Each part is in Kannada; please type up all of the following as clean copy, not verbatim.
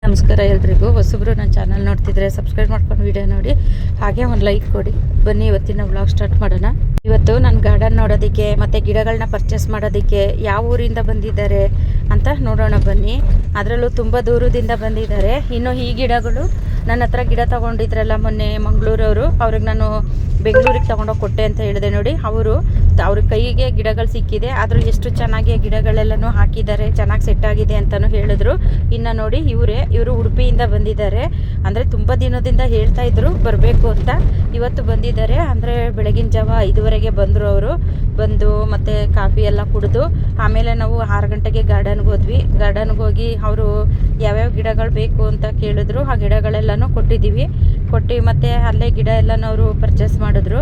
ನಮಸ್ಕಾರ ಎಲ್ರಿಗೂ. ಹೊಸಬ್ರು ನನ್ನ ಚಾನಲ್ ನೋಡ್ತಿದ್ರೆ ಸಬ್ಸ್ಕ್ರೈಬ್ ಮಾಡ್ಕೊಂಡು ವಿಡಿಯೋ ನೋಡಿ, ಹಾಗೆ ಒಂದು ಲೈಕ್ ಕೊಡಿ. ಬನ್ನಿ ಇವತ್ತಿನ ವ್ಲಾಗ್ ಸ್ಟಾರ್ಟ್ ಮಾಡೋಣ. ಇವತ್ತು ನಾನು ಗಾರ್ಡನ್ ನೋಡೋದಕ್ಕೆ ಮತ್ತು ಗಿಡಗಳನ್ನ ಪರ್ಚೇಸ್ ಮಾಡೋದಕ್ಕೆ ಯಾವ ಊರಿಂದ ಬಂದಿದ್ದಾರೆ ಅಂತ ನೋಡೋಣ ಬನ್ನಿ. ಅದರಲ್ಲೂ ತುಂಬ ದೂರದಿಂದ ಬಂದಿದ್ದಾರೆ. ಇನ್ನು ಈ ಗಿಡಗಳು ನನ್ನ ಹತ್ರ ಗಿಡ ತೊಗೊಂಡಿದ್ರಲ್ಲ ಮೊನ್ನೆ ಮಂಗಳೂರವರು, ಅವ್ರಿಗೆ ನಾನು ಬೆಂಗಳೂರಿಗೆ ತೊಗೊಂಡೋಗಿ ಕೊಟ್ಟೆ ಅಂತ ಹೇಳಿದೆ ನೋಡಿ. ಅವ್ರ ಕೈಗೆ ಗಿಡಗಳು ಸಿಕ್ಕಿದೆ, ಆದರೂ ಎಷ್ಟು ಚೆನ್ನಾಗಿ ಗಿಡಗಳೆಲ್ಲನೂ ಹಾಕಿದ್ದಾರೆ, ಚೆನ್ನಾಗಿ ಸೆಟ್ ಆಗಿದೆ ಅಂತಲೂ ಹೇಳಿದ್ರು. ಇನ್ನು ನೋಡಿ ಇವರು ಉಡುಪಿಯಿಂದ ಬಂದಿದ್ದಾರೆ. ಅಂದರೆ ತುಂಬ ದಿನದಿಂದ ಹೇಳ್ತಾ ಇದ್ರು ಬರಬೇಕು ಅಂತ. ಇವತ್ತು ಬಂದಿದ್ದಾರೆ. ಅಂದರೆ ಬೆಳಗಿನ ಜಾವ 5:30 ಬಂದರು. ಅವರು ಬಂದು ಮತ್ತು ಕಾಫಿ ಎಲ್ಲ ಕುಡಿದು ಆಮೇಲೆ ನಾವು 6 ಗಂಟೆಗೆ ಗಾರ್ಡನ್ಗೆ ಹೋದ್ವಿ. ಗಾರ್ಡನ್ಗೆ ಹೋಗಿ ಅವರು ಯಾವ್ಯಾವ ಗಿಡಗಳು ಬೇಕು ಅಂತ ಕೇಳಿದ್ರು. ಆ ಗಿಡಗಳೆಲ್ಲನೂ ಕೊಟ್ಟು ಮತ್ತು ಅಲ್ಲೇ ಗಿಡ ಎಲ್ಲನೂ ಅವರು ಪರ್ಚೇಸ್ ಮಾಡಿದ್ರು.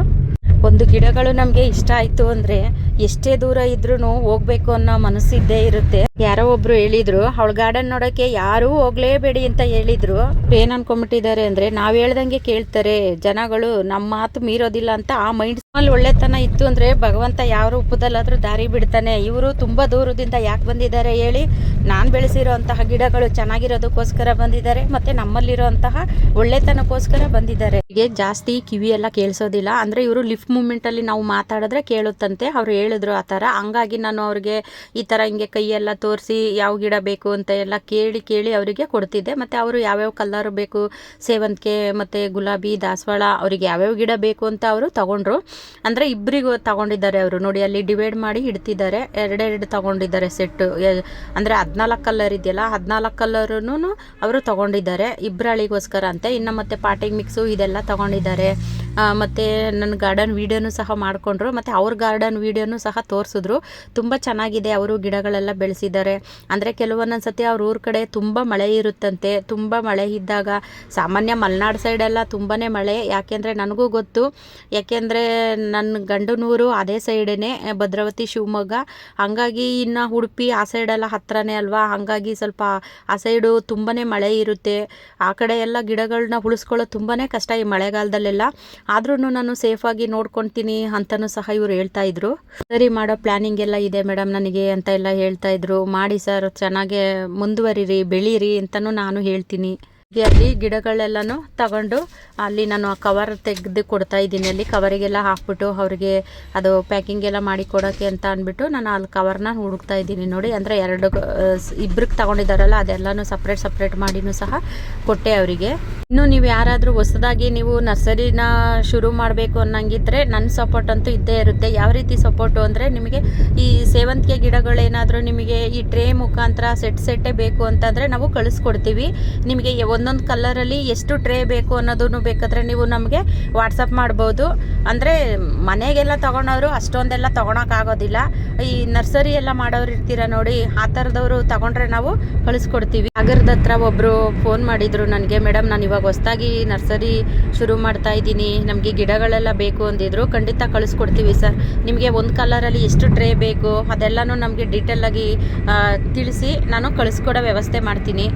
ಒಂದು ಗಿಡಗಳು ನಮಗೆ ಇಷ್ಟ ಆಯಿತು ಅಂದರೆ ಎಷ್ಟೇ ದೂರ ಇದ್ರೂ ಹೋಗ್ಬೇಕು ಅನ್ನೋ ಮನಸ್ಸಿದ್ದೇ ಇರುತ್ತೆ. ಯಾರೋ ಒಬ್ರು ಹೇಳಿದ್ರು, ಅವಳ ಗಾರ್ಡನ್ ನೋಡೋಕ್ಕೆ ಯಾರೂ ಹೋಗ್ಲೇಬೇಡಿ ಅಂತ ಹೇಳಿದ್ರು. ಏನು ಅನ್ಕೊಂಡ್ಬಿಟ್ಟಿದ್ದಾರೆ ಅಂದರೆ ನಾವು ಹೇಳ್ದಂಗೆ ಕೇಳ್ತಾರೆ ಜನಗಳು, ನಮ್ಮ ಮಾತು ಮೀರೋದಿಲ್ಲ ಅಂತ ಆ ಮೈಂಡ್ ಅಲ್ಲಿ ಒಳ್ಳೆತನ ಇತ್ತು ಅಂದರೆ ಭಗವಂತ ಯಾವ ರೂಪದಲ್ಲಾದ್ರೂ ದಾರಿ ಬಿಡ್ತಾನೆ. ಇವರು ತುಂಬ ದೂರದಿಂದ ಯಾಕೆ ಬಂದಿದ್ದಾರೆ ಹೇಳಿ? ನಾನು ಬೆಳೆಸಿರೋಂತಹ ಗಿಡಗಳು ಚೆನ್ನಾಗಿರೋದಕ್ಕೋಸ್ಕರ ಬಂದಿದ್ದಾರೆ, ಮತ್ತು ನಮ್ಮಲ್ಲಿರೋಂತಹ ಒಳ್ಳೆತನಕ್ಕೋಸ್ಕರ ಬಂದಿದ್ದಾರೆ. ಹೀಗೆ ಜಾಸ್ತಿ ಕಿವಿ ಎಲ್ಲ ಕೇಳಿಸೋದಿಲ್ಲ. ಅಂದರೆ ಇವರು ಲಿಫ್ಟ್ ಮೂಮೆಂಟಲ್ಲಿ ನಾವು ಮಾತಾಡಿದ್ರೆ ಕೇಳುತ್ತಂತೆ, ಅವ್ರು ಹೇಳಿದ್ರು ಆ ಥರ. ಹಂಗಾಗಿ ನಾನು ಅವ್ರಿಗೆ ಈ ಥರ ಹಿಂಗೆ ಕೈಯೆಲ್ಲ ತೋರಿಸಿ ಯಾವ ಗಿಡ ಬೇಕು ಅಂತ ಎಲ್ಲ ಕೇಳಿ ಅವರಿಗೆ ಕೊಡ್ತಿದ್ದೆ. ಮತ್ತು ಅವರು ಯಾವ್ಯಾವ ಕಲರ್ ಬೇಕು, ಸೇವಂತಿಗೆ ಮತ್ತು ಗುಲಾಬಿ, ದಾಸವಾಳ, ಅವರಿಗೆ ಯಾವ್ಯಾವ ಗಿಡ ಬೇಕು ಅಂತ ಅವರು ತಗೊಂಡ್ರು. ಅಂದರೆ ಇಬ್ಬರಿಗೂ ತಗೊಂಡಿದ್ದಾರೆ ಅವರು. ನೋಡಿ ಅಲ್ಲಿ ಡಿವೈಡ್ ಮಾಡಿ ಇಡ್ತಿದ್ದಾರೆ. ಎರಡೆರಡು ತಗೊಂಡಿದ್ದಾರೆ ಸೆಟ್ಟು. ಅಂದರೆ 14 ಕಲರ್ ಇದೆಯಲ್ಲ, 14 ಕಲರೂ ಅವರು ತಗೊಂಡಿದ್ದಾರೆ ಇಬ್ಬರಳಿಗೋಸ್ಕರ ಅಂತ. ಇನ್ನು ಮತ್ತು ಪಾಟಿಂಗ್ ಮಿಕ್ಸು ಇದೆಲ್ಲ ತಗೊಂಡಿದ್ದಾರೆ. ಮತ್ತು ನನ್ನ ಗಾರ್ಡನ್ ವೀಡಿಯೋನು ಸಹ ಮಾಡಿಕೊಂಡ್ರು. ಮತ್ತು ಅವ್ರ ಗಾರ್ಡನ್ ವೀಡಿಯೋನು ಸಹ ತೋರಿಸಿದ್ರು. ತುಂಬ ಚೆನ್ನಾಗಿದೆ. ಅವರು ಗಿಡಗಳೆಲ್ಲ ಬೆಳೆಸಿದ್ದಾರೆ. ಅಂದರೆ ಕೆಲವೊಂದೊಂದು ಸತಿ ಅವ್ರ ಊರ ಕಡೆ ತುಂಬ ಮಳೆ ಇರುತ್ತಂತೆ. ತುಂಬ ಮಳೆ ಇದ್ದಾಗ ಸಾಮಾನ್ಯ ಮಲೆನಾಡು ಸೈಡೆಲ್ಲ ತುಂಬಾ ಮಳೆ. ಯಾಕೆಂದರೆ ನನಗೂ ಗೊತ್ತು, ಯಾಕೆಂದರೆ ನನ್ನ ಗಂಡನೂರು ಅದೇ ಸೈಡೇ, ಭದ್ರಾವತಿ, ಶಿವಮೊಗ್ಗ. ಹಾಗಾಗಿ ಇನ್ನು ಉಡುಪಿ ಆ ಸೈಡೆಲ್ಲ ಹತ್ರನೇ ಅಲ್ವಾ, ಹಾಗಾಗಿ ಸ್ವಲ್ಪ ಆ ಸೈಡು ತುಂಬಾ ಮಳೆ ಇರುತ್ತೆ. ಆ ಕಡೆ ಎಲ್ಲ ಗಿಡಗಳನ್ನ ಉಳಿಸ್ಕೊಳ್ಳೋದು ತುಂಬಾ ಕಷ್ಟ ಈ ಮಳೆಗಾಲದಲ್ಲೆಲ್ಲ. ಆದ್ರೂ ನಾನು ಸೇಫಾಗಿ ನೋಡ್ಕೊತೀನಿ ಅಂತಲೂ ಸಹ ಇವರು ಹೇಳ್ತಾ ಇದ್ರು. ಸರಿ, ಮಾಡೋ ಪ್ಲ್ಯಾನಿಂಗ್ ಎಲ್ಲ ಇದೆ ಮೇಡಮ್ ನನಗೆ ಅಂತ ಎಲ್ಲ ಹೇಳ್ತಾ ಇದ್ರು. ಮಾಡಿ ಸರ್, ಚೆನ್ನಾಗೆ ಮುಂದುವರಿರಿ, ಬೆಳೀರಿ ಅಂತಲೂ ನಾನು ಹೇಳ್ತೀನಿ. ಅಲ್ಲಿ ಗಿಡಗಳೆಲ್ಲನೂ ತಗೊಂಡು ಅಲ್ಲಿ ನಾನು ಕವರ್ ತೆಗೆದು ಕೊಡ್ತಾ ಇದ್ದೀನಿ. ಅಲ್ಲಿ ಕವರಿಗೆಲ್ಲ ಹಾಕ್ಬಿಟ್ಟು ಅವ್ರಿಗೆ ಅದು ಪ್ಯಾಕಿಂಗ್ ಎಲ್ಲ ಮಾಡಿ ಕೊಡೋಕ್ಕೆ ಅಂತ ಅಂದ್ಬಿಟ್ಟು ನಾನು ಅಲ್ಲಿ ಕವರ್ನ ಹುಡುಕ್ತಾ ಇದ್ದೀನಿ ನೋಡಿ. ಅಂದರೆ ಇಬ್ಬರಿಗೆ ತಗೊಂಡಿದ್ದಾರಲ್ಲ, ಅದೆಲ್ಲನೂ ಸಪ್ರೇಟ್ ಮಾಡಿನೂ ಸಹ ಕೊಟ್ಟೆ ಅವರಿಗೆ. ಇನ್ನು ನೀವು ಯಾರಾದರೂ ಹೊಸದಾಗಿ ನೀವು ನರ್ಸರಿನ ಶುರು ಮಾಡಬೇಕು ಅನ್ನಂಗಿದ್ರೆ ನನ್ನ ಸಪೋರ್ಟ್ ಅಂತೂ ಇದ್ದೇ ಇರುತ್ತೆ. ಯಾವ ರೀತಿ ಸಪೋರ್ಟು ಅಂದರೆ, ನಿಮಗೆ ಈ ಸೇವಂತಿಗೆ ಗಿಡಗಳೇನಾದರೂ ನಿಮಗೆ ಈ ಟ್ರೇ ಮುಖಾಂತರ ಸೆಟ್ಟೇ ಬೇಕು ಅಂತಂದರೆ ನಾವು ಕಳಿಸ್ಕೊಡ್ತೀವಿ. ನಿಮಗೆ ಒಂದೊಂದು ಕಲರಲ್ಲಿ ಎಷ್ಟು ಟ್ರೇ ಬೇಕು ಅನ್ನೋದನ್ನು ಬೇಕಾದರೆ ನೀವು ನಮಗೆ ವಾಟ್ಸಪ್ ಮಾಡ್ಬೋದು. ಅಂದರೆ ಮನೆಗೆಲ್ಲ ತೊಗೊಳೋರು ಅಷ್ಟೊಂದೆಲ್ಲ ತೊಗೊಳಕ್ಕಾಗೋದಿಲ್ಲ. ಈ ನರ್ಸರಿ ಎಲ್ಲ ಮಾಡೋರು ಇರ್ತೀರ ನೋಡಿ, ಆ ಥರದವರು ತಗೊಂಡ್ರೆ ನಾವು ಕಳಿಸ್ಕೊಡ್ತೀವಿ. ಸಾಗರದ ಹತ್ರ ಒಬ್ಬರು ಫೋನ್ ಮಾಡಿದರು ನನಗೆ, ಮೇಡಮ್ ನಾನು ಇವಾಗ ಹೊಸದಾಗಿ ನರ್ಸರಿ ಶುರು ಮಾಡ್ತಾ ಇದ್ದೀನಿ, ನಮಗೆ ಗಿಡಗಳೆಲ್ಲ ಬೇಕು ಅಂದಿದ್ರು. ಖಂಡಿತ ಕಳಿಸ್ಕೊಡ್ತೀವಿ ಸರ್. ನಿಮಗೆ ಒಂದು ಕಲರಲ್ಲಿ ಎಷ್ಟು ಟ್ರೇ ಬೇಕು ಅದೆಲ್ಲನೂ ನಮಗೆ ಡೀಟೇಲಾಗಿ ತಿಳಿಸಿ ನಾನು ಕಳಿಸ್ಕೊಡೋ ವ್ಯವಸ್ಥೆ ಮಾಡ್ತೀನಿ.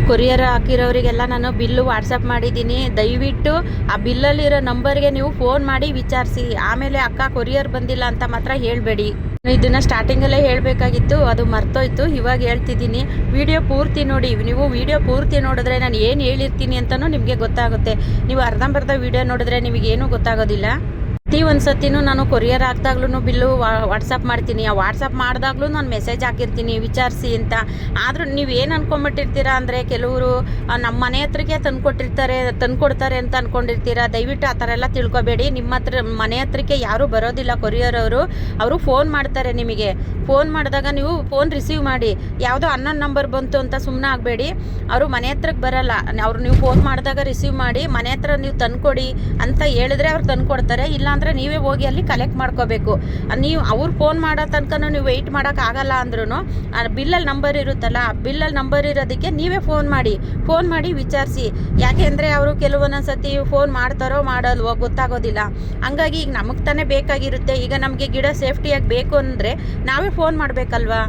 ಕೊರಿಯರ್ ಹಾಕಿರೋರಿಗೆಲ್ಲ ನಾನು ಬಿಲ್ಲು ವಾಟ್ಸಪ್ ಮಾಡಿದ್ದೀನಿ. ದಯವಿಟ್ಟು ಆ ಬಿಲ್ಲಲ್ಲಿರೋ ನಂಬರ್ಗೆ ನೀವು ಫೋನ್ ಮಾಡಿ ವಿಚಾರಿಸಿ. ಆಮೇಲೆ ಅಕ್ಕ ಕೊರಿಯರ್ ಬಂದಿಲ್ಲ ಅಂತ ಮಾತ್ರ ಹೇಳಬೇಡಿ. ಇದನ್ನು ಸ್ಟಾರ್ಟಿಂಗಲ್ಲೇ ಹೇಳಬೇಕಾಗಿತ್ತು, ಅದು ಮರ್ತೋಯ್ತು. ಇವಾಗ ಹೇಳ್ತಿದ್ದೀನಿ. ವಿಡಿಯೋ ಪೂರ್ತಿ ನೋಡಿ. ನೀವು ವಿಡಿಯೋ ಪೂರ್ತಿ ನೋಡಿದ್ರೆ ನಾನು ಏನು ಹೇಳಿರ್ತೀನಿ ಅಂತಲೂ ನಿಮಗೆ ಗೊತ್ತಾಗುತ್ತೆ. ನೀವು ಅರ್ಧಂಬರ್ಧ ವಿಡಿಯೋ ನೋಡಿದ್ರೆ ನಿಮಗೇನೂ ಗೊತ್ತಾಗೋದಿಲ್ಲ. ಒಂದು ಸತಿನೂ ನಾನು ಕೊರಿಯರ್ ಹಾಕಿದಾಗ್ಲೂ ಬಿಲ್ಲು ವಾಟ್ಸಪ್ ಮಾಡ್ತೀನಿ. ಆ ವಾಟ್ಸಪ್ ಮಾಡಿದಾಗ್ಲೂ ನಾನು ಮೆಸೇಜ್ ಹಾಕಿರ್ತೀನಿ ವಿಚಾರಿಸಿ ಅಂತ. ಆದರೂ ನೀವು ಏನು ಅಂದ್ಕೊಂಬಿಟ್ಟಿರ್ತೀರ ಅಂದರೆ, ಕೆಲವರು ನಮ್ಮ ಮನೆ ಹತ್ರಕ್ಕೆ ತಂದುಕೊಡ್ತಾರೆ ಅಂತ ಅಂದ್ಕೊಂಡಿರ್ತೀರ. ದಯವಿಟ್ಟು ಆ ಥರ ಎಲ್ಲ ತಿಳ್ಕೊಬೇಡಿ. ನಿಮ್ಮ ಹತ್ರ ಮನೆ ಹತ್ರಕ್ಕೆ ಯಾರೂ ಬರೋದಿಲ್ಲ ಕೊರಿಯರ್ ಅವರು ಫೋನ್ ಮಾಡ್ತಾರೆ. ನಿಮಗೆ ಫೋನ್ ಮಾಡಿದಾಗ ನೀವು ಫೋನ್ ರಿಸೀವ್ ಮಾಡಿ. ಯಾವುದೋ ಅನ್ನೋನ್ ನಂಬರ್ ಬಂತು ಅಂತ ಸುಮ್ಮನೆ ಆಗಬೇಡಿ. ಅವರು ಮನೆ ಹತ್ರಕ್ಕೆ ಬರಲ್ಲ. ನೀವು ಫೋನ್ ಮಾಡಿದಾಗ ರಿಸೀವ್ ಮಾಡಿ, ಮನೆ ಹತ್ರ ನೀವು ತಂದುಕೊಡಿ ಅಂತ ಹೇಳಿದ್ರೆ ಅವ್ರು ತಂದುಕೊಡ್ತಾರೆ. ಇಲ್ಲಾಂದರೆ ನೀವೇ ಹೋಗಿ ಅಲ್ಲಿ ಕಲೆಕ್ಟ್ ಮಾಡ್ಕೋಬೇಕು. ನೀವು ಅವ್ರು ಫೋನ್ ಮಾಡೋ ತನಕ ನೀವು ವೆಯ್ಟ್ ಮಾಡೋಕ್ಕಾಗಲ್ಲ ಅಂದ್ರೂ ಬಿಲ್ಲಲ್ಲಿ ನಂಬರ್ ಇರುತ್ತಲ್ಲ, ಬಿಲ್ಲಲ್ಲಿ ನಂಬರ್ ಇರೋದಕ್ಕೆ ನೀವೇ ಫೋನ್ ಮಾಡಿ ವಿಚಾರಿಸಿ. ಯಾಕೆಂದರೆ ಅವರು ಕೆಲವೊಂದೊಂದು ಸತಿ ಫೋನ್ ಮಾಡ್ತಾರೋ ಮಾಡಲ್ವೋ ಗೊತ್ತಾಗೋದಿಲ್ಲ. ಹಂಗಾಗಿ ಈಗ ನಮಗೆ ತಾನೇ ಬೇಕಾಗಿರುತ್ತೆ. ಈಗ ನಮಗೆ ಗಿಡ ಸೇಫ್ಟಿಯಾಗಿ ಬೇಕು ಅಂದರೆ ನಾವೇ ಫೋನ್ ಮಾಡಬೇಕಲ್ವಾ?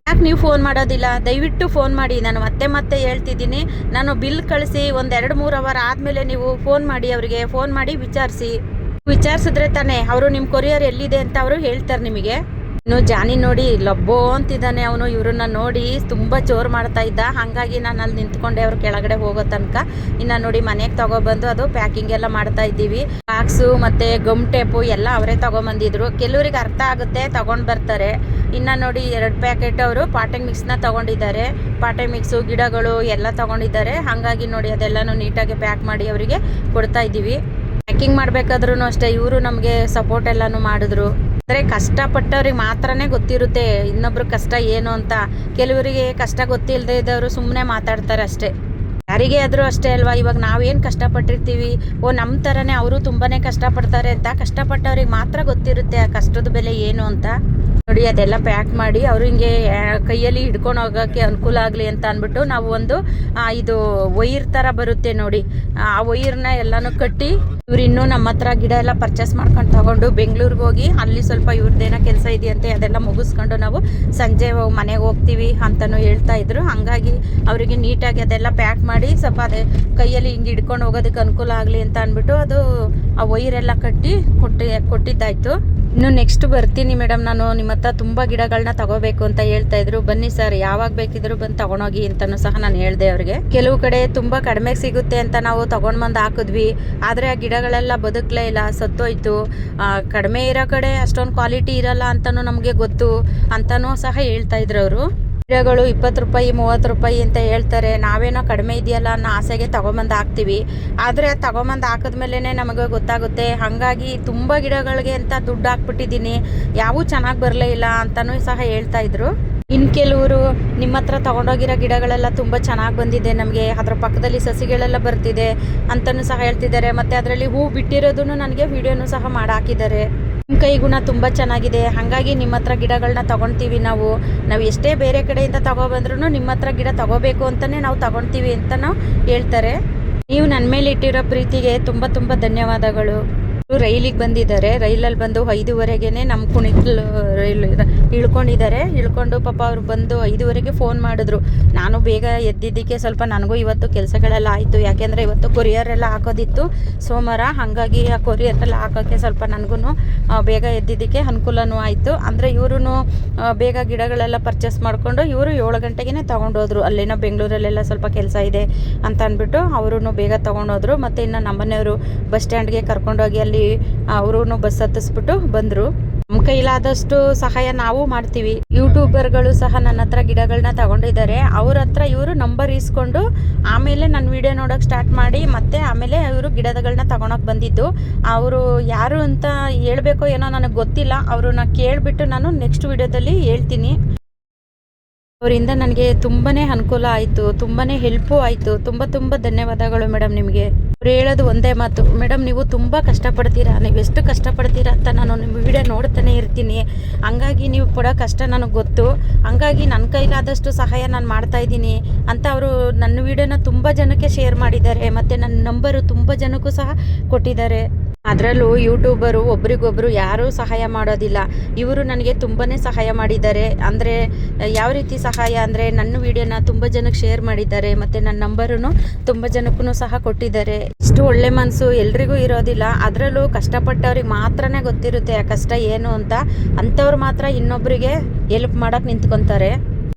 ಯಾಕೆ ನೀವು ಫೋನ್ ಮಾಡೋದಿಲ್ಲ? ದಯವಿಟ್ಟು ಫೋನ್ ಮಾಡಿ. ನಾನು ಮತ್ತೆ ಹೇಳ್ತಿದ್ದೀನಿ. ನಾನು ಬಿಲ್ ಕಳಿಸಿ 1-2-3 ಅವರ್ ಆದಮೇಲೆ ನೀವು ಫೋನ್ ಮಾಡಿ, ಅವರಿಗೆ ಫೋನ್ ಮಾಡಿ ವಿಚಾರಿಸಿದ್ರೆ ತಾನೇ ಅವರು ನಿಮ್ಮ ಕೊರಿಯರ್ ಎಲ್ಲಿದೆ ಅಂತ ಅವರು ಹೇಳ್ತಾರೆ ನಿಮಗೆ. ಇನ್ನು ಜಾನಿ ನೋಡಿ ಲಬ್ಬೋ ಅಂತಿದ್ದಾನೆ ಅವನು. ಇವ್ರನ್ನ ನೋಡಿ ತುಂಬ ಜೋರು ಮಾಡ್ತಾ ಇದ್ದ. ಹಾಗಾಗಿ ನಾನು ಅಲ್ಲಿ ನಿಂತ್ಕೊಂಡೆ ಅವ್ರು ಕೆಳಗಡೆ ಹೋಗೋ ತನಕ. ಇನ್ನು ನೋಡಿ ಮನೆಗೆ ತಗೊಬಂದು ಅದು ಪ್ಯಾಕಿಂಗ್ ಎಲ್ಲ ಮಾಡ್ತಾ ಇದ್ದೀವಿ. ಬಾಕ್ಸು ಮತ್ತು ಗಮ್ ಟೇಪು ಎಲ್ಲ ಅವರೇ ತಗೊಂಬಂದಿದ್ರು. ಕೆಲವ್ರಿಗೆ ಅರ್ಥ ಆಗುತ್ತೆ, ತಗೊಂಡು ಬರ್ತಾರೆ. ಇನ್ನು ನೋಡಿ 2 ಪ್ಯಾಕೆಟ್ ಅವರು ಪಾಟಿಂಗ್ ಮಿಕ್ಸ್ನ ತಗೊಂಡಿದ್ದಾರೆ. ಪಾಟಿಂಗ್ ಮಿಕ್ಸು, ಗಿಡಗಳು ಎಲ್ಲ ತಗೊಂಡಿದ್ದಾರೆ. ಹಾಗಾಗಿ ನೋಡಿ ಅದೆಲ್ಲನೂ ನೀಟಾಗಿ ಪ್ಯಾಕ್ ಮಾಡಿ ಅವರಿಗೆ ಕೊಡ್ತಾ ಇದ್ದೀವಿ. ಪ್ಯಾಕಿಂಗ್ ಮಾಡಬೇಕಾದ್ರೂ ಅಷ್ಟೇ ಇವರು ನಮಗೆ ಸಪೋರ್ಟ್ ಎಲ್ಲನೂ ಮಾಡಿದ್ರು. ಅಂದರೆ ಕಷ್ಟಪಟ್ಟವ್ರಿಗೆ ಮಾತ್ರನೇ ಗೊತ್ತಿರುತ್ತೆ ಇನ್ನೊಬ್ರ ಕಷ್ಟ ಏನು ಅಂತ. ಕೆಲವರಿಗೆ ಕಷ್ಟ ಗೊತ್ತಿಲ್ಲದೆ ಇದ್ದವರು ಸುಮ್ಮನೆ ಮಾತಾಡ್ತಾರೆ ಅಷ್ಟೇ. ಯಾರಿಗೇ ಆದರೂ ಅಷ್ಟೇ ಅಲ್ವಾ, ಇವಾಗ ನಾವೇನು ಕಷ್ಟಪಟ್ಟಿರ್ತೀವಿ, ನಮ್ಮ ಥರನೇ ಅವರು ತುಂಬಾ ಕಷ್ಟಪಡ್ತಾರೆ ಅಂತ ಕಷ್ಟಪಟ್ಟವ್ರಿಗೆ ಮಾತ್ರ ಗೊತ್ತಿರುತ್ತೆ ಆ ಕಷ್ಟದ ಬೆಲೆ ಏನು ಅಂತ. ನೋಡಿ ಅದೆಲ್ಲ ಪ್ಯಾಕ್ ಮಾಡಿ ಅವರು ಹಿಂಗೆ ಕೈಯಲ್ಲಿ ಹಿಡ್ಕೊಂಡು ಹೋಗೋಕ್ಕೆ ಅನುಕೂಲ ಆಗಲಿ ಅಂತ ಅಂದ್ಬಿಟ್ಟು ನಾವು ಒಂದು ಇದು ವೈರ್ ಥರ ಬರುತ್ತೆ ನೋಡಿ, ಆ ವೈರ್ನ ಎಲ್ಲನೂ ಕಟ್ಟಿ ಇವ್ರು ಇನ್ನೂ ನಮ್ಮ ಹತ್ರ ಗಿಡ ಎಲ್ಲ ಪರ್ಚೇಸ್ ಮಾಡ್ಕೊಂಡು ತಗೊಂಡು ಬೆಂಗಳೂರಿಗೆ ಹೋಗಿ ಅಲ್ಲಿ ಸ್ವಲ್ಪ ಇವ್ರದ್ದೇನೋ ಕೆಲಸ ಇದೆಯಂತೆ, ಅದೆಲ್ಲ ಮುಗಿಸ್ಕೊಂಡು ನಾವು ಸಂಜೆ ಮನೆಗೆ ಹೋಗ್ತೀವಿ ಅಂತಲೂ ಹೇಳ್ತಾ ಇದ್ರು. ಹಾಗಾಗಿ ಅವರಿಗೆ ನೀಟಾಗಿ ಅದೆಲ್ಲ ಪ್ಯಾಕ್ ಮಾಡಿ ಸ್ವಲ್ಪ ಅದೇ ಕೈಯಲ್ಲಿ ಹಿಂಗೆ ಹಿಡ್ಕೊಂಡು ಹೋಗೋದಕ್ಕೆ ಅನುಕೂಲ ಆಗಲಿ ಅಂತ ಅಂದ್ಬಿಟ್ಟು ಅದು ಆ ವೈರೆಲ್ಲ ಕಟ್ಟಿ ಕೊಟ್ಟಿದ್ದಾಯಿತು. ಇನ್ನು ನೆಕ್ಸ್ಟ್ ಬರ್ತೀನಿ ಮೇಡಮ್, ನಾನು ನಿಮ್ಮ ಹತ್ರ ತುಂಬ ಗಿಡಗಳನ್ನ ತಗೋಬೇಕು ಅಂತ ಹೇಳ್ತಾ ಇದ್ರು. ಬನ್ನಿ ಸರ್, ಯಾವಾಗ ಬೇಕಿದ್ರು ಬಂದು ತಗೊಂಡೋಗಿ ಅಂತಲೂ ಸಹ ನಾನು ಹೇಳಿದೆ ಅವ್ರಿಗೆ. ಕೆಲವು ಕಡೆ ತುಂಬ ಕಡಿಮೆಗೆ ಸಿಗುತ್ತೆ ಅಂತ ನಾವು ತಗೊಂಡು ಬಂದು ಹಾಕಿದ್ವಿ. ಆದರೆ ಆ ಗಿಡಗಳೆಲ್ಲ ಬದುಕಲೇ ಇಲ್ಲ, ಸತ್ತೋಯ್ತು. ಕಡಿಮೆ ಇರೋ ಕಡೆ ಅಷ್ಟೊಂದು ಕ್ವಾಲಿಟಿ ಇರಲ್ಲ ಅಂತಲೂ ನಮಗೆ ಗೊತ್ತು ಅಂತಲೂ ಸಹ ಹೇಳ್ತಾ ಇದ್ರು ಅವರು. ಗಿಡಗಳು 20 ರೂಪಾಯಿ 30 ರೂಪಾಯಿ ಅಂತ ಹೇಳ್ತಾರೆ. ನಾವೇನೋ ಕಡಿಮೆ ಇದೆಯಲ್ಲ ಅನ್ನೋ ಆಸೆಗೆ ತೊಗೊಂಬಂದು ಹಾಕ್ತೀವಿ. ಆದರೆ ತೊಗೊಂಬಂದು ಹಾಕಿದ್ಮೇಲೆ ನಮಗೆ ಗೊತ್ತಾಗುತ್ತೆ. ಹಾಗಾಗಿ ತುಂಬ ಗಿಡಗಳಿಗೆ ಅಂತ ದುಡ್ಡು ಹಾಕ್ಬಿಟ್ಟಿದ್ದೀನಿ, ಯಾವೂ ಚೆನ್ನಾಗಿ ಬರಲೇ ಇಲ್ಲ ಅಂತಲೂ ಸಹ ಹೇಳ್ತಾ ಇದ್ರು. ಇನ್ನು ಕೆಲವರು ನಿಮ್ಮ ಹತ್ರ ತೊಗೊಂಡೋಗಿರೋ ಗಿಡಗಳೆಲ್ಲ ತುಂಬ ಚೆನ್ನಾಗಿ ಬಂದಿದೆ, ನಮಗೆ ಅದರ ಪಕ್ಕದಲ್ಲಿ ಸಸಿಗಳೆಲ್ಲ ಬರ್ತಿದೆ ಅಂತಲೂ ಸಹ ಹೇಳ್ತಿದ್ದಾರೆ. ಮತ್ತು ಅದರಲ್ಲಿ ಹೂ ಬಿಟ್ಟಿರೋದನ್ನು ನನಗೆ ವಿಡಿಯೋನೂ ಸಹ ಮಾಡಿ ಹಾಕಿದ್ದಾರೆ. ನಿಮ್ಮ ಕೈ ಗುಣ ತುಂಬ ಚೆನ್ನಾಗಿದೆ, ಹಾಗಾಗಿ ನಿಮ್ಮ ಹತ್ರ ಗಿಡಗಳನ್ನ ತೊಗೊಳ್ತೀವಿ. ನಾವು ಎಷ್ಟೇ ಬೇರೆ ಕಡೆಯಿಂದ ತೊಗೊಬಂದ್ರೂ ನಿಮ್ಮ ಹತ್ರ ಗಿಡ ತೊಗೋಬೇಕು ಅಂತಲೇ ನಾವು ತೊಗೊಳ್ತೀವಿ ಅಂತಲೂ ಹೇಳ್ತಾರೆ. ನೀವು ನನ್ನ ಮೇಲೆ ಇಟ್ಟಿರೋ ಪ್ರೀತಿಗೆ ತುಂಬ ತುಂಬ ಧನ್ಯವಾದಗಳು. ರೈಲಿಗೆ ಬಂದಿದ್ದಾರೆ. ರೈಲಲ್ಲಿ ಬಂದು 5:15ಗೆ ನಮ್ಮ ಕುಣಿಕಲ್ ರೈಲ್ ಇಳ್ಕೊಂಡಿದ್ದಾರೆ. ಇಳ್ಕೊಂಡು ಪಾಪ ಅವ್ರು ಬಂದು 5:15ಗೆ ಫೋನ್ ಮಾಡಿದ್ರು. ನಾನು ಬೇಗ ಎದ್ದಿದ್ದಕ್ಕೆ ಸ್ವಲ್ಪ ನನಗೂ ಇವತ್ತು ಕೆಲಸಗಳೆಲ್ಲ ಆಯಿತು. ಯಾಕೆಂದರೆ ಇವತ್ತು ಕೊರಿಯರ್ ಎಲ್ಲ ಹಾಕೋದಿತ್ತು ಸೋಮವಾರ. ಹಾಗಾಗಿ ಆ ಕೊರಿಯರ್ ಎಲ್ಲ ಹಾಕೋಕ್ಕೆ ಸ್ವಲ್ಪ ನನಗೂ ಬೇಗ ಎದ್ದಿದ್ದಕ್ಕೆ ಅನುಕೂಲನೂ ಆಯಿತು. ಅಂದರೆ ಇವರು ಬೇಗ ಗಿಡಗಳೆಲ್ಲ ಪರ್ಚೇಸ್ ಮಾಡಿಕೊಂಡು ಇವರು 7 ಗಂಟೆಗೆ ತೊಗೊಂಡೋದ್ರು. ಅಲ್ಲೇನೋ ಬೆಂಗಳೂರಲ್ಲೆಲ್ಲ ಸ್ವಲ್ಪ ಕೆಲಸ ಇದೆ ಅಂತ ಅಂದ್ಬಿಟ್ಟು ಅವರು ಬೇಗ ತೊಗೊಂಡೋದ್ರು. ಮತ್ತು ಇನ್ನು ನಮ್ಮನೆಯವರು ಬಸ್ ಸ್ಟ್ಯಾಂಡ್ಗೆ ಕರ್ಕೊಂಡೋಗಿ ಅಲ್ಲಿ ಅವರು ಬಸ್ ಹತ್ತಿಸ್ಬಿಟ್ಟು ಬಂದರು. ನಮ್ಮ ಕೈಲಾದಷ್ಟು ಸಹಾಯ ನಾವು ಮಾಡ್ತೀವಿ. ಯೂಟ್ಯೂಬರ್ಗಳು ಸಹ ನನ್ನ ಹತ್ರ ಗಿಡಗಳನ್ನ ತಗೊಂಡಿದ್ದಾರೆ. ಅವ್ರ ಹತ್ರ ಇವರು ನಂಬರ್ ಇಸ್ಕೊಂಡು ಆಮೇಲೆ ನನ್ನ ವಿಡಿಯೋ ನೋಡೋಕೆ ಸ್ಟಾರ್ಟ್ ಮಾಡಿ ಮತ್ತೆ ಆಮೇಲೆ ಇವರು ಗಿಡಗಳನ್ನ ತಗೊಳಕ್ಕೆ ಬಂದಿದ್ದು. ಅವರು ಯಾರು ಅಂತ ಹೇಳ್ಬೇಕೋ ಏನೋ ನನಗೆ ಗೊತ್ತಿಲ್ಲ. ಅವ್ರನ್ನ ಕೇಳಿಬಿಟ್ಟು ನಾನು ನೆಕ್ಸ್ಟ್ ವಿಡಿಯೋದಲ್ಲಿ ಹೇಳ್ತೀನಿ. ಅವರಿಂದ ನನಗೆ ತುಂಬಾ ಅನುಕೂಲ ಆಯಿತು, ತುಂಬಾ ಹೆಲ್ಪು ಆಯಿತು. ತುಂಬ ಧನ್ಯವಾದಗಳು ಮೇಡಮ್ ನಿಮಗೆ. ಅವ್ರು ಹೇಳೋದು ಒಂದೇ ಮಾತು, ಮೇಡಮ್ ನೀವು ತುಂಬ ಕಷ್ಟಪಡ್ತೀರಾ, ನೀವು ಎಷ್ಟು ಕಷ್ಟಪಡ್ತೀರಾ ಅಂತ ನಾನು ನಿಮ್ಮ ವಿಡಿಯೋ ನೋಡ್ತಾನೆ ಇರ್ತೀನಿ. ಹಂಗಾಗಿ ನೀವು ಪಡೋ ಕಷ್ಟ ನನಗೆ ಗೊತ್ತು. ಹಂಗಾಗಿ ನನ್ನ ಕೈಲಾದಷ್ಟು ಸಹಾಯ ನಾನು ಮಾಡ್ತಾಯಿದ್ದೀನಿ ಅಂತ ಅವರು ನನ್ನ ವಿಡಿಯೋನ ತುಂಬ ಜನಕ್ಕೆ ಶೇರ್ ಮಾಡಿದ್ದಾರೆ. ಮತ್ತು ನನ್ನ ನಂಬರು ತುಂಬ ಜನಕ್ಕೂ ಸಹ ಕೊಟ್ಟಿದ್ದಾರೆ. ಅದರಲ್ಲೂ ಯೂಟ್ಯೂಬರು ಒಬ್ರಿಗೊಬ್ಬರು ಯಾರೂ ಸಹಾಯ ಮಾಡೋದಿಲ್ಲ. ಇವರು ನನಗೆ ತುಂಬಾ ಸಹಾಯ ಮಾಡಿದ್ದಾರೆ. ಅಂದರೆ ಯಾವ ರೀತಿ ಸಹಾಯ ಅಂದರೆ ನನ್ನ ವಿಡಿಯೋನ ತುಂಬ ಜನಕ್ಕೆ ಶೇರ್ ಮಾಡಿದ್ದಾರೆ. ಮತ್ತು ನನ್ನ ನಂಬರನ್ನು ತುಂಬ ಜನಕ್ಕೂ ಸಹ ಕೊಟ್ಟಿದ್ದಾರೆ. ಇಷ್ಟು ಒಳ್ಳೆ ಮನಸ್ಸು ಎಲ್ರಿಗೂ ಇರೋದಿಲ್ಲ. ಅದರಲ್ಲೂ ಕಷ್ಟಪಟ್ಟವ್ರಿಗೆ ಮಾತ್ರನೇ ಗೊತ್ತಿರುತ್ತೆ ಆ ಕಷ್ಟ ಏನು ಅಂತ. ಅಂಥವ್ರು ಮಾತ್ರ ಇನ್ನೊಬ್ಬರಿಗೆ ಹೆಲ್ಪ್ ಮಾಡೋಕ್ಕೆ ನಿಂತ್ಕೊತಾರೆ.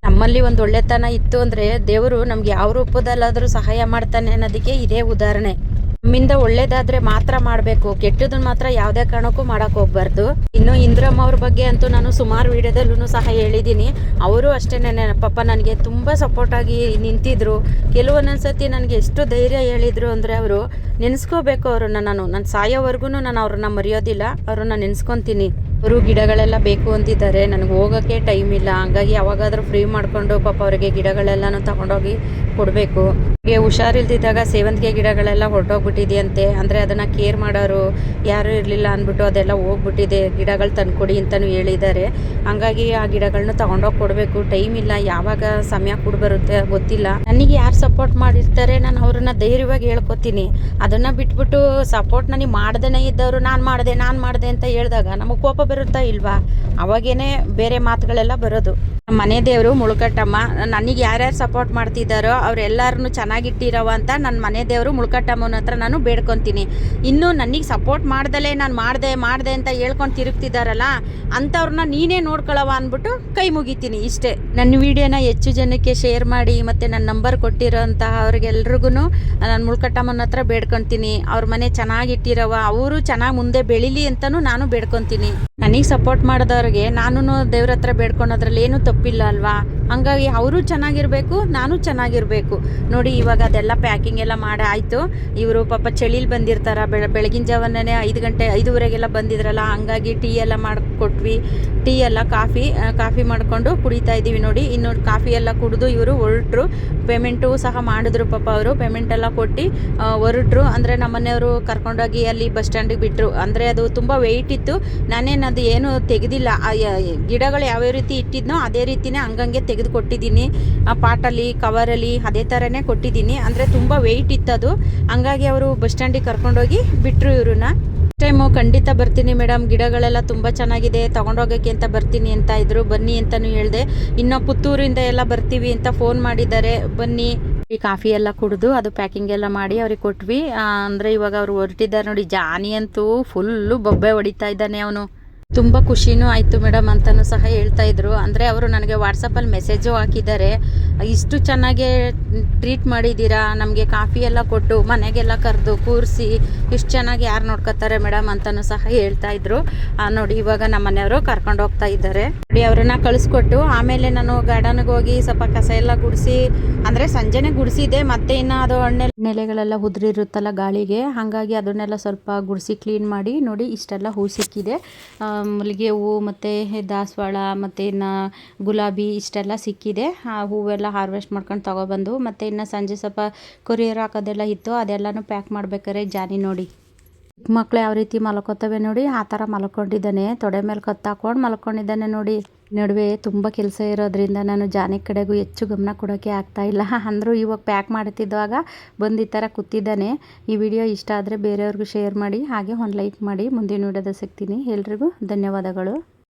ನಮ್ಮಲ್ಲಿ ಒಂದು ಒಳ್ಳೆತನ ಇತ್ತು ಅಂದರೆ ದೇವರು ನಮ್ಗೆ ಯಾವ ರೂಪದಲ್ಲಾದರೂ ಸಹಾಯ ಮಾಡ್ತಾನೆ ಅನ್ನೋದಕ್ಕೆ ಇದೇ ಉದಾಹರಣೆ. ನಮ್ಮಿಂದ ಒಳ್ಳೇದಾದ್ರೆ ಮಾತ್ರ ಮಾಡಬೇಕು, ಕೆಟ್ಟದನ್ನ ಮಾತ್ರ ಯಾವುದೇ ಕಾರಣಕ್ಕೂ ಮಾಡೋಕೆ ಹೋಗ್ಬಾರ್ದು. ಇನ್ನು ಇಂದ್ರಮ್ಮ ಅವ್ರ ಬಗ್ಗೆ ಅಂತೂ ನಾನು ಸುಮಾರು ವಿಡಿಯೋದಲ್ಲೂ ಸಹ ಹೇಳಿದ್ದೀನಿ. ಅವರು ಅಷ್ಟೇನೆ ಪಾಪ ನನಗೆ ತುಂಬ ಸಪೋರ್ಟಾಗಿ ನಿಂತಿದ್ರು. ಕೆಲವೊಂದೊಂದ್ಸತಿ ನನಗೆ ಎಷ್ಟು ಧೈರ್ಯ ಹೇಳಿದರು ಅಂದರೆ ಅವರು ನೆನೆಸ್ಕೋಬೇಕು ಅವ್ರನ್ನ. ನಾನು ಸಾಯೋವರೆಗೂ ನಾನು ಅವ್ರನ್ನ ಮರೆಯೋದಿಲ್ಲ, ಅವ್ರನ್ನ ನೆನೆಸ್ಕೊತೀನಿ. ಅವರು ಗಿಡಗಳೆಲ್ಲ ಬೇಕು ಅಂತಿದ್ದಾರೆ, ನನಗೆ ಹೋಗೋಕ್ಕೆ ಟೈಮ್ ಇಲ್ಲ. ಹಂಗಾಗಿ ಯಾವಾಗಾದರೂ ಫ್ರೀ ಮಾಡಿಕೊಂಡು ಪಾಪ ಅವರಿಗೆ ಗಿಡಗಳೆಲ್ಲನೂ ತಗೊಂಡೋಗಿ ಕೊಡಬೇಕು. ಹಾಗೆ ಹುಷಾರಿಲ್ದಿದ್ದಾಗ ಸೇವಂತಿಗೆ ಗಿಡಗಳೆಲ್ಲ ಹೊರಟೋಗ್ಬಿಟ್ಟಿದೆಯಂತೆ. ಅಂದರೆ ಅದನ್ನು ಕೇರ್ ಮಾಡೋರು ಯಾರೂ ಇರಲಿಲ್ಲ ಅಂದ್ಬಿಟ್ಟು ಅದೆಲ್ಲ ಹೋಗ್ಬಿಟ್ಟಿದೆ. ಗಿಡಗಳು ತಂದುಕೊಡಿ ಅಂತಲೂ ಹೇಳಿದ್ದಾರೆ. ಹಂಗಾಗಿ ಆ ಗಿಡಗಳನ್ನ ತೊಗೊಂಡೋಗಿ ಕೊಡಬೇಕು. ಟೈಮ್ ಇಲ್ಲ, ಯಾವಾಗ ಸಮಯ ಕೂಡ ಬರುತ್ತೆ ಗೊತ್ತಿಲ್ಲ. ನನಗೆ ಯಾರು ಸಪೋರ್ಟ್ ಮಾಡಿರ್ತಾರೆ ನಾನು ಅವ್ರನ್ನ ಧೈರ್ಯವಾಗಿ ಹೇಳ್ಕೊತೀನಿ. ಅದನ್ನು ಬಿಟ್ಬಿಟ್ಟು ಸಪೋರ್ಟ್ ನನಗೆ ಮಾಡ್ದೇ ಇದ್ದವರು ನಾನು ಮಾಡಿದೆ ಅಂತ ಹೇಳಿದಾಗ ನಮಗೆ ಕೋಪ ಬರುತ್ತಾ ಇಲ್ವಾ? ಅವಾಗೇನೆ ಬೇರೆ ಮಾತುಗಳೆಲ್ಲ ಬರೋದು. ಮನೆ ದೇವರು ಮುಳುಕಟ್ಟಮ್ಮ. ನನಗೆ ಯಾರ್ಯಾರು ಸಪೋರ್ಟ್ ಮಾಡ್ತಿದ್ದಾರೋ ಅವರೆಲ್ಲರನ್ನು ಚೆನ್ನಾಗಿಟ್ಟಿರವ ಅಂತ ನನ್ನ ಮನೆ ದೇವರು ಮುಳುಕಟ್ಟಮ್ಮನ ಹತ್ರ ನಾನು ಬೇಡ್ಕೊತೀನಿ. ಇನ್ನು ನನಗೆ ಸಪೋರ್ಟ್ ಮಾಡ್ದಲೇ ನಾನು ಮಾಡಿದೆ ಅಂತ ಹೇಳ್ಕೊಂಡು ತಿರುಗ್ತಿದ್ದಾರಲ್ಲ ಅಂಥವ್ರನ್ನ ನೀನೇ ನೋಡ್ಕೊಳ್ಳವ ಅಂದ್ಬಿಟ್ಟು ಕೈ ಮುಗಿತೀನಿ ಇಷ್ಟೇ. ನನ್ನ ವಿಡಿಯೋನ ಹೆಚ್ಚು ಜನಕ್ಕೆ ಶೇರ್ ಮಾಡಿ ಮತ್ತು ನನ್ನ ನಂಬರ್ ಕೊಟ್ಟಿರೋ ಅಂತಹ ಅವ್ರಿಗೆಲ್ರಿಗೂ ನಾನು ಮುಳುಕಟ್ಟಮ್ಮನ ಹತ್ರ ಬೇಡ್ಕೊತೀನಿ. ಅವ್ರ ಮನೆ ಚೆನ್ನಾಗಿಟ್ಟಿರವ, ಅವರು ಚೆನ್ನಾಗಿ ಮುಂದೆ ಬೆಳೀಲಿ ಅಂತಲೂ ನಾನು ಬೇಡ್ಕೊತೀನಿ. ನನಗೆ ಸಪೋರ್ಟ್ ಮಾಡಿದವ್ರಿಗೆ ನಾನು ದೇವ್ರ ಹತ್ರ ಬೇಡ್ಕೊಳೋದ್ರಲ್ಲಿ ಏನೂ ತಪ್ಪಿಲ್ಲ ಅಲ್ವಾ. ಹಂಗಾಗಿ ಅವರು ಚೆನ್ನಾಗಿರಬೇಕು, ನಾನು ಚೆನ್ನಾಗಿರಬೇಕು. ನೋಡಿ ಇವಾಗ ಅದೆಲ್ಲ ಪ್ಯಾಕಿಂಗ್ ಎಲ್ಲ ಮಾಡಿ ಆಯಿತು. ಇವರು ಪಾಪ ಚಳಿಲಿ ಬಂದಿರ್ತಾರೆ, ಬೆಳಗಿನ ಜಾವನೇ 5 ಗಂಟೆ 5:30ಗೆಲ್ಲ ಬಂದಿದ್ರಲ್ಲ, ಹಂಗಾಗಿ ಟೀ ಎಲ್ಲ ಮಾಡಿಕೊಟ್ವಿ. ಟೀ ಎಲ್ಲ ಕಾಫಿ ಮಾಡಿಕೊಂಡು ಕುಡಿತಾ ಇದ್ದೀವಿ. ನೋಡಿ ಇನ್ನು ಕಾಫಿ ಎಲ್ಲ ಕುಡಿದು ಇವರು ಹೊರಟ್ರು. ಪೇಮೆಂಟು ಸಹ ಮಾಡಿದ್ರು ಪಾಪ. ಅವರು ಪೇಮೆಂಟ್ ಎಲ್ಲ ಕೊಟ್ಟು ಹೊರಟ್ರು. ಅಂದರೆ ನಮ್ಮನೆಯವರು ಕರ್ಕೊಂಡೋಗಿ ಅಲ್ಲಿ ಬಸ್ ಸ್ಟ್ಯಾಂಡಿಗೆ ಬಿಟ್ಟರು. ಅಂದರೆ ಅದು ತುಂಬ ವೆಯ್ಟ್ ಇತ್ತು. ನಾನೇನು ಅದು ಏನು ತೆಗೆದಿಲ್ಲ. ಗಿಡಗಳು ಯಾವ್ಯಾವ ರೀತಿ ಇಟ್ಟಿದ್ನೋ ಅದೇ ರೀತಿನೇ ಹಂಗಂಗೆ ತೆಗೆದು ಕೊಟ್ಟಿದ್ದೀನಿ. ಆ ಪಾಟಲ್ಲಿ ಕವರಲ್ಲಿ ಅದೇ ಥರನೇ ಕೊಟ್ಟಿದ್ದೀನಿ. ಅಂದರೆ ತುಂಬ ವೆಯ್ಟ್ ಇತ್ತದು, ಹಂಗಾಗಿ ಅವರು ಬಸ್ ಸ್ಟ್ಯಾಂಡಿಗೆ ಕರ್ಕೊಂಡೋಗಿ ಬಿಟ್ಟರು ಇವ್ರನ್ನ. ಟೈಮು ಖಂಡಿತ ಬರ್ತೀನಿ ಮೇಡಮ್, ಗಿಡಗಳೆಲ್ಲ ತುಂಬ ಚೆನ್ನಾಗಿದೆ, ತೊಗೊಂಡೋಗೋಕ್ಕೆ ಅಂತ ಬರ್ತೀನಿ ಅಂತ ಇದ್ರು. ಬನ್ನಿ ಅಂತಲೂ ಹೇಳಿದೆ. ಇನ್ನು ಪುತ್ತೂರಿಂದ ಎಲ್ಲ ಬರ್ತೀವಿ ಅಂತ ಫೋನ್ ಮಾಡಿದ್ದಾರೆ, ಬನ್ನಿ. ಈ ಕಾಫಿ ಎಲ್ಲ ಕುಡಿದು ಅದು ಪ್ಯಾಕಿಂಗ್ ಎಲ್ಲ ಮಾಡಿ ಅವ್ರಿಗೆ ಕೊಟ್ವಿ. ಅಂದರೆ ಇವಾಗ ಅವರು ಹೊರಟಿದ್ದಾರೆ. ನೋಡಿ ಜಾನಿ ಅಂತೂ ಫುಲ್ಲು ಬೊಬ್ಬೆ ಹೊಡಿತಾ ಇದ್ದಾನೆ ಅವನು. ತುಂಬ ಖುಷಿನೂ ಆಯಿತು ಮೇಡಮ್ ಅಂತಲೂ ಸಹ ಹೇಳ್ತಾ ಇದ್ರು. ಅಂದರೆ ಅವರು ನನಗೆ ವಾಟ್ಸಪ್ಪಲ್ಲಿ ಮೆಸೇಜು ಹಾಕಿದ್ದಾರೆ, ಇಷ್ಟು ಚೆನ್ನಾಗೇ ಟ್ರೀಟ್ ಮಾಡಿದ್ದೀರಾ, ನಮಗೆ ಕಾಫಿ ಎಲ್ಲ ಕೊಟ್ಟು ಮನೆಗೆಲ್ಲ ಕರೆದು ಕೂರಿಸಿ ಇಷ್ಟು ಚೆನ್ನಾಗಿ ಯಾರು ನೋಡ್ಕೊತಾರೆ ಮೇಡಮ್ ಅಂತಲೂ ಸಹ ಹೇಳ್ತಾ ಇದ್ರು. ನೋಡಿ ಇವಾಗ ನಮ್ಮ ಮನೆಯವರು ಕರ್ಕೊಂಡು ಹೋಗ್ತಾ ಇದ್ದಾರೆ. ನೋಡಿ ಅವ್ರನ್ನ ಕಳಿಸ್ಕೊಟ್ಟು ಆಮೇಲೆ ನಾನು ಗಾರ್ಡನ್ಗೆ ಹೋಗಿ ಸ್ವಲ್ಪ ಕಸ ಎಲ್ಲ ಗುಡಿಸಿ, ಅಂದರೆ ಸಂಜೆನೇ ಗುಡಿಸಿದ್ದೆ. ಮತ್ತೆ ಇನ್ನು ಅದು ನೆಲೆಗಳೆಲ್ಲ ಉದುರಿರುತ್ತಲ್ಲ ಗಾಳಿಗೆ, ಹಾಗಾಗಿ ಅದನ್ನೆಲ್ಲ ಸ್ವಲ್ಪ ಗುಡಿಸಿ ಕ್ಲೀನ್ ಮಾಡಿ. ನೋಡಿ ಇಷ್ಟೆಲ್ಲ ಹೂ ಸಿಕ್ಕಿದೆ. ಮಲ್ಲಿಗೆ ಹೂವು ಮತ್ತು ದಾಸವಾಳ ಮತ್ತು ಇನ್ನು ಗುಲಾಬಿ ಇಷ್ಟೆಲ್ಲ ಸಿಕ್ಕಿದೆ. ಆ ಹೂವೆಲ್ಲ ಹಾರ್ವೆಸ್ಟ್ ಮಾಡ್ಕೊಂಡು ತೊಗೊಬಂದು ಮತ್ತು ಇನ್ನು ಸಂಜೆ ಸ್ವಲ್ಪ ಕೊರಿಯರ್ ಹಾಕೋದೆಲ್ಲ ಇತ್ತು, ಅದೆಲ್ಲನೂ ಪ್ಯಾಕ್ ಮಾಡ್ಬೇಕಾರೆ ಜಾನಿ ನೋಡಿ ಚಿಕ್ಕ ಮಕ್ಕಳು ಯಾವ ರೀತಿ ಮಲ್ಕೋತವೆ ನೋಡಿ ಆ ಥರ ಮಲ್ಕೊಂಡಿದ್ದಾನೆ. ತೊಡೆ ಮೇಲೆ ಕತ್ತಾಕೊಂಡು ಮಲ್ಕೊಂಡಿದ್ದಾನೆ ನೋಡಿ. ನಡುವೆ ತುಂಬ ಕೆಲಸ ಇರೋದ್ರಿಂದ ನಾನು ಜಾನಿ ಕಡೆಗೂ ಹೆಚ್ಚು ಗಮನ ಕೊಡೋಕ್ಕೆ ಆಗ್ತಾಯಿಲ್ಲ. ಅಂದರೂ ಇವಾಗ ಪ್ಯಾಕ್ ಮಾಡ್ತಿದ್ದಾಗ ಬಂದು ಈ ಥರ ಕೂತಿದ್ದಾನೆ. ಈ ವಿಡಿಯೋ ಇಷ್ಟ ಆದರೆ ಬೇರೆಯವ್ರಿಗೂ ಶೇರ್ ಮಾಡಿ, ಹಾಗೆ ಒಂದು ಲೈಕ್ ಮಾಡಿ. ಮುಂದಿನ ವಿಡಿಯೋದ ಸಿಗ್ತೀನಿ. ಎಲ್ರಿಗೂ ಧನ್ಯವಾದಗಳು.